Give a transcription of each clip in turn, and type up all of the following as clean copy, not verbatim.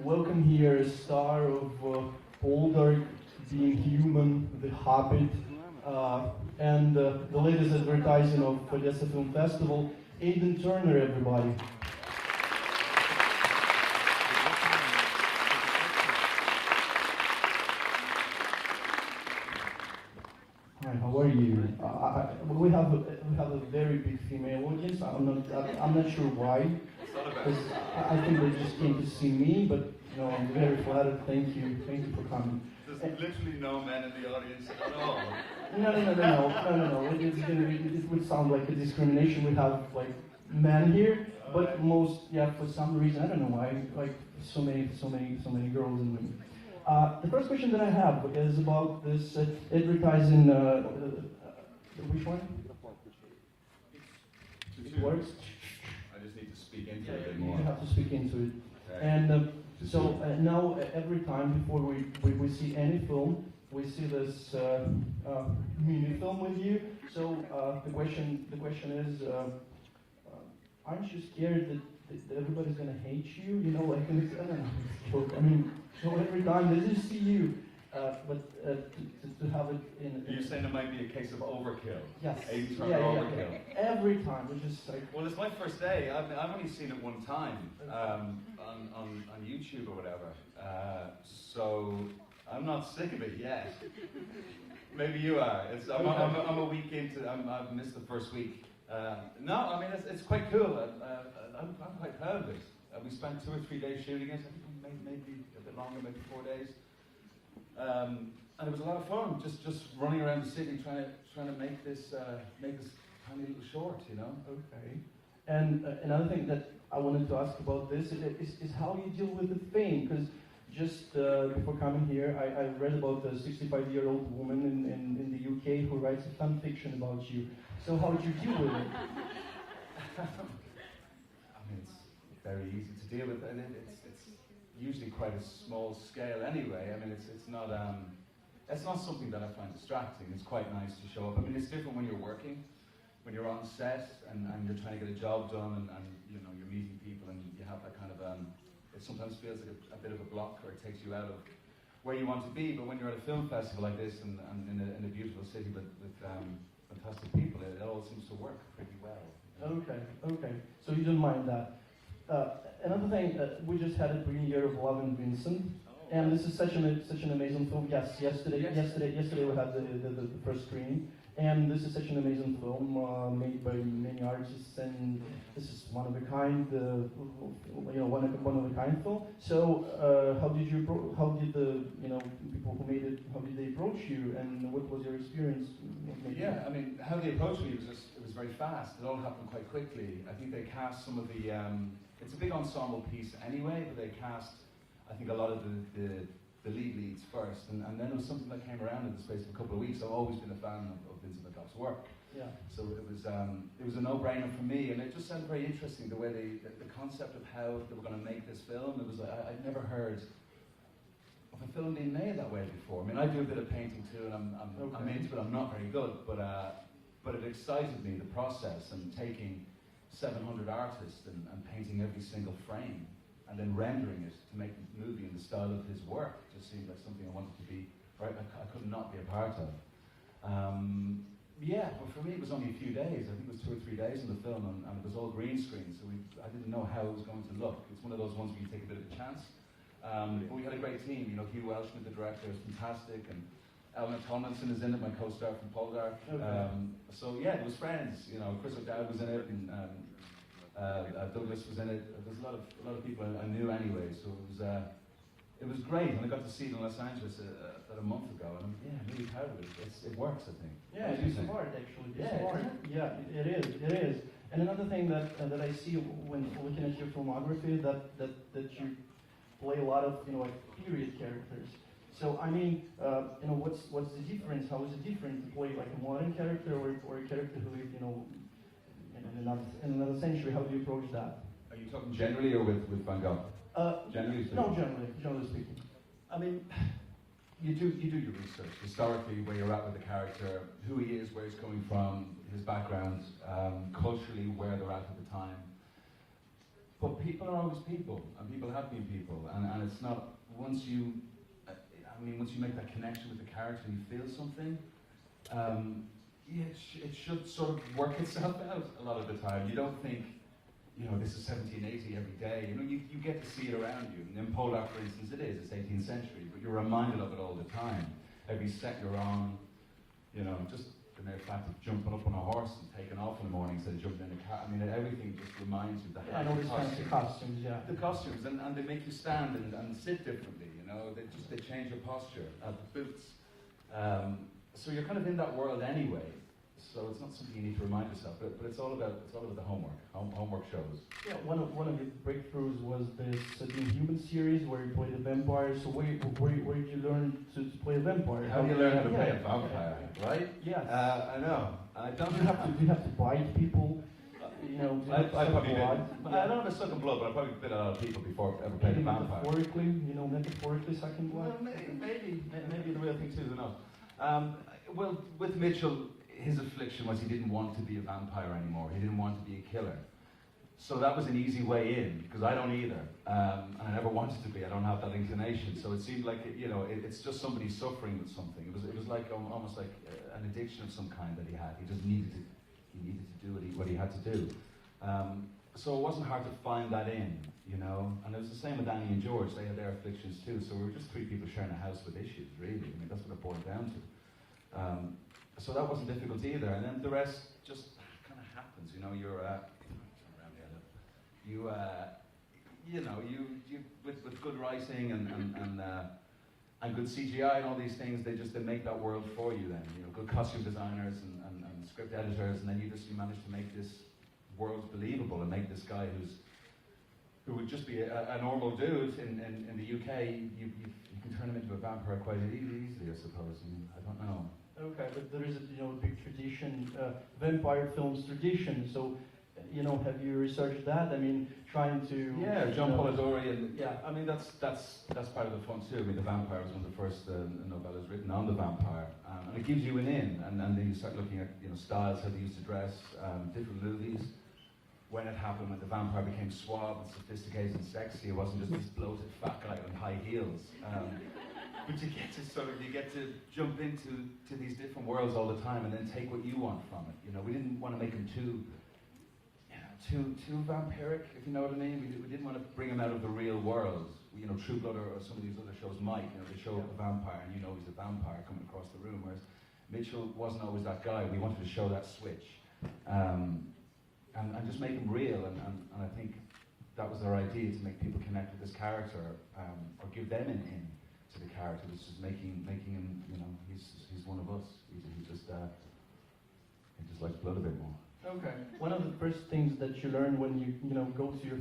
welcome here a star of Poldark, Being Human, The Hobbit, and the latest advertising of Odesa Film Festival, Aidan Turner, everybody. Hi, how are you? We have a very big female audience. I'm not sure why. Because I think they just came to see me, but no, I'm very flattered. Thank you for coming. There's literally no men in the audience at all. No. It would sound like a discrimination. We have like men here, but most, for some reason, I don't know why, like so many girls and women. The first question that I have is about this advertising. Which one? It works. I just need to speak into it a bit more. You have to speak into it. Okay. And now every time before we see any film, we see this mini film with you. So the question is, aren't you scared that everybody's gonna hate you? You know, like I don't know, it's a joke. I mean, so every time they just see you, but to have it in. You're saying it might be a case of overkill. Yes. Aidan Turner overkill. Every time, we're just like. Well, it's my first day. I've only seen it one time on YouTube or whatever. So I'm not sick of it yet. Maybe you are. I'm a week into. I've missed the first week. No, I mean it's quite cool. I'm quite proud of it. We spent 2 or 3 days shooting it. I think maybe a bit longer, maybe 4 days. And it was a lot of fun, just running around the city trying to make this tiny little short, you know. Okay. And another thing that I wanted to ask about this is how you deal with the fame, because just before coming here, I read about a 65-year-old woman in the UK who writes a fan fiction about you. So how did you deal with it? I mean, it's very easy to deal with, and it's usually quite a small scale anyway. I mean, it's not something that I find distracting. It's quite nice to show up. I mean, it's different when you're working, when you're on set and you're trying to get a job done, and you know you're meeting people and you have that kind of it sometimes feels like a bit of a block, or it takes you out of where you want to be. But when you're at a film festival like this and in a beautiful city with fantastic people, it all seems to work pretty well. Okay. So you don't mind that. Another thing, we just had a premiere of Love and Vincent, and this is such an amazing film. Yes, yesterday we had the first screening, and this is such an amazing film made by many artists, and this is one of a kind, one of a kind film. So how did the people who made it, how did they approach you, and what was your experience? Yeah, I mean, how they approached me was it was very fast. It all happened quite quickly. I think they cast some of the. It's a big ensemble piece anyway, but they cast, I think, a lot of the leads first, and then it was something that came around in the space of a couple of weeks. I've always been a fan of Vincent van Gogh's work. Yeah. So it was a no-brainer for me, and it just sounded very interesting, the way the concept of how they were going to make this film. It was like, I'd never heard of a film being made that way before. I mean, I do a bit of painting too, and I'm into it. I'm not very good, but it excited me, the process, and taking 700 artists and painting every single frame and then rendering it to make the movie in the style of his work just seemed like something I wanted to be, right? I could not be a part of. But for me it was only a few days. I think it was 2 or 3 days in the film, and it was all green screen, so I didn't know how it was going to look. It's one of those ones where you take a bit of a chance. But we had a great team. You know, Hugh Welshman, the director, is fantastic, and Eleanor Tomlinson is in it, my co-star from Poldark. So yeah, it was friends. You know, Chris O'Dowd was in it, and Douglas was in it. There's a lot of people I knew anyway. So it was great, and I got to see it in Los Angeles about a month ago, and I'm really proud of it. It works, I think. Yeah, it's smart actually. Yeah, it is. And another thing that I see when looking at your filmography, that you play a lot of like period characters. So I mean, what's the difference? How is it different to play like a modern character or a character who lived in another century? How do you approach that? Are you talking generally or with Van Gogh? Generally speaking. No, generally speaking. I mean, you do your research historically, where you're at with the character, who he is, where he's coming from, his background, culturally where they're at the time. But people are always people, and people have been people, and it's not, once you make that connection with the character and you feel something, yeah, it should sort of work itself out a lot of the time. You don't think, this is 1780 every day. You get to see it around you. And in Poland, for instance, it's 18th century, but you're reminded of it all the time. Every set you're on, just the mere fact of jumping up on a horse and taking off in the morning instead of jumping in a car. I mean, everything just reminds you of the costumes, yeah. The costumes, and they make you stand and sit differently, they change your posture, the boots. So you're kind of in that world anyway. So it's not something you need to remind yourself, but it's all about the homework shows. Yeah, one of the breakthroughs was this the Inhuman series where you play the vampire. So where did you learn to play a vampire? How do you learn how to play a vampire, right? Yes. I know. I don't. Do you have to bite people? I probably did. I don't have a sucking blood, but I probably bit a lot of people before I ever played a vampire. Metaphorically sucking blood. Well, maybe the real thing too is enough. Well, with Mitchell, his affliction was he didn't want to be a vampire anymore. He didn't want to be a killer. So that was an easy way in, because I don't either. And I never wanted to be. I don't have that inclination. So it seemed like, it's just somebody suffering with something. It was like almost like an addiction of some kind that he had. He just needed to do what he had to do. So it wasn't hard to find that in, And it was the same with Annie and George. They had their afflictions too. So we were just three people sharing a house with issues, really. I mean, that's what it boiled down to. So that wasn't difficult either, and then the rest just kind of happens. You're turn around here. You with good writing and good CGI and all these things, they make that world for you. Then good costume designers and script editors, and then you manage to make this world believable and make this guy who would just be a normal dude in the UK. You can turn him into a vampire quite easily, I suppose. I don't know. Okay, but there is a big tradition, vampire films tradition. So, have you researched that? I mean, trying to John Polidori, and I mean that's part of the fun too. I mean, The Vampire was one of the first novellas written on the vampire, and it gives you an in, and then you start looking at styles, how they used to dress, different movies. When it happened, when the vampire became suave and sophisticated and sexy, it wasn't just this bloated fat guy on high heels. But you get to jump into these different worlds all the time, and then take what you want from it. We didn't want to make him too vampiric, if you know what I mean. We didn't want to bring him out of the real world. True Blood or some of these other shows might. They show up a vampire, and he's a vampire coming across the room. Whereas Mitchell wasn't always that guy. We wanted to show that switch, and just make him real. And I think that was our idea, to make people connect with this character, or give them an in to the character, which is making him, he's one of us. He just likes blood a bit more. Okay. One of the first things that you learn when you go to your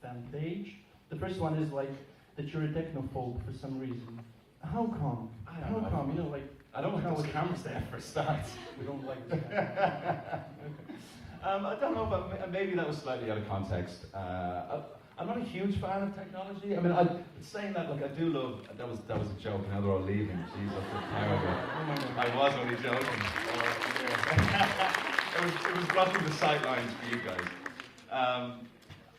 fan page, the first one is like that you're a technophobe for some reason. How come? I don't know. I don't like those cameras there for a start. We don't like the camera. Okay. I don't know, but maybe that was slightly out of context. I'm not a huge fan of technology. I mean, saying that, I do love. That was a joke. Now they're all leaving. Jeez, that's terrible. I was only joking. It was blocking the sightlines for you guys.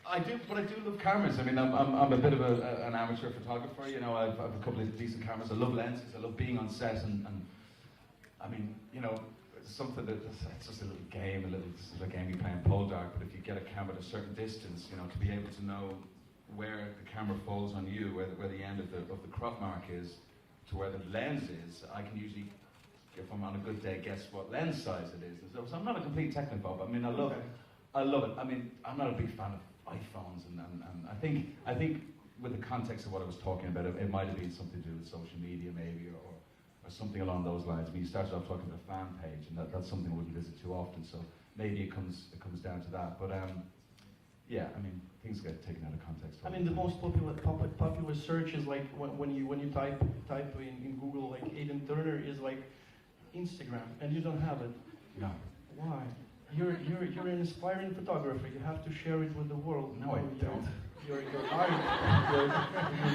I do love cameras. I mean, I'm a bit of an amateur photographer. I've a couple of decent cameras. I love lenses. I love being on set, and I mean, it's something it's just a little game, a game you play in pole dart. But if you get a camera at a certain distance, to be able to know where the camera falls on you, where the end of the crop mark is, to where the lens is, I can usually, if I'm on a good day, guess what lens size it is. So I'm not a complete technophobe. I mean, I love it. I mean, I'm not a big fan of iPhones, and I think with the context of what I was talking about, it might have been something to do with social media, maybe, or something along those lines. I mean, you started off talking about a fan page, and that's something I wouldn't visit too often. So maybe it comes down to that. But yeah, I mean, things get taken out of context. I mean, the most popular search is like when you type in Google like Aidan Turner is like Instagram, and you don't have it. No. Why? You're an inspiring photographer. You have to share it with the world. No, I don't. You're art. I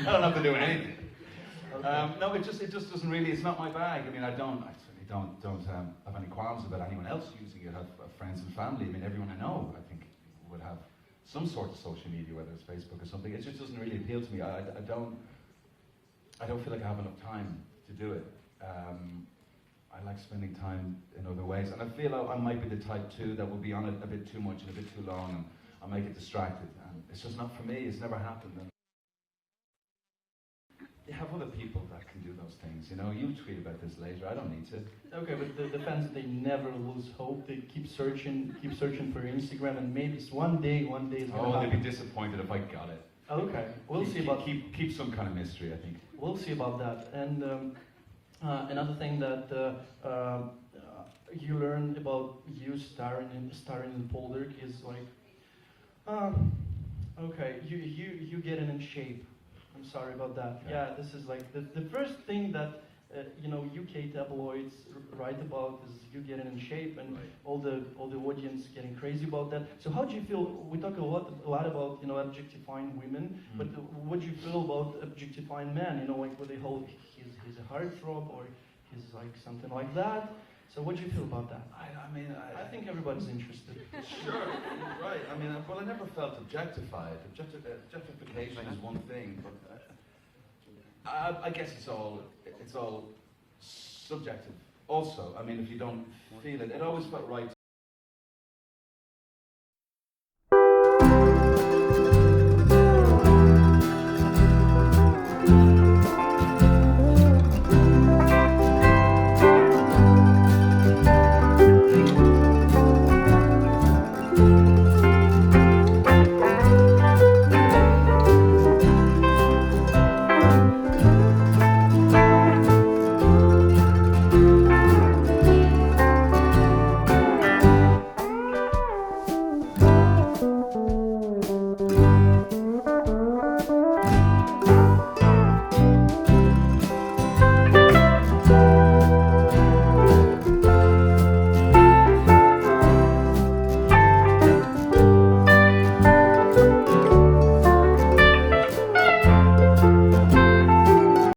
don't have to do anything. Okay. No, it just doesn't really. It's not my bag. I mean, I certainly don't have any qualms about anyone else using it. I have friends and family. I mean, everyone I know, I think, would have some sort of social media, whether it's Facebook or something. It just doesn't really appeal to me. I don't feel like I have enough time to do it. I like spending time in other ways, and I feel I might be the type too that will be on it a bit too much and a bit too long, and I might get distracted. And it's just not for me. It's never happened. And you have other people that can do those things. You know, you'll tweet about this later. I don't need to. Okay, but the fans, they never lose hope. They keep searching for your Instagram, and maybe it's one day it's gonna happen. They'd be disappointed if I got it. Okay, we'll see about keep some kind of mystery, I think. We'll see about that. And another thing that you learn about you starring in Poldark is like, okay, you getting in shape. I'm sorry about that. Yeah, this is like the first thing that you know, UK tabloids write about is you getting in shape, and all the audience getting crazy about that. So how do you feel? We talk a lot about, you know, objectifying women, but what do you feel about objectifying men? You know, like where they hold he's a heartthrob, or he's like something like that. So what do you feel about that? I think everybody's interested. Sure, you're right. I mean, well, I never felt objectified. Objectification is one thing, but I guess it's all subjective. Also, I mean, if you don't feel it, it always felt right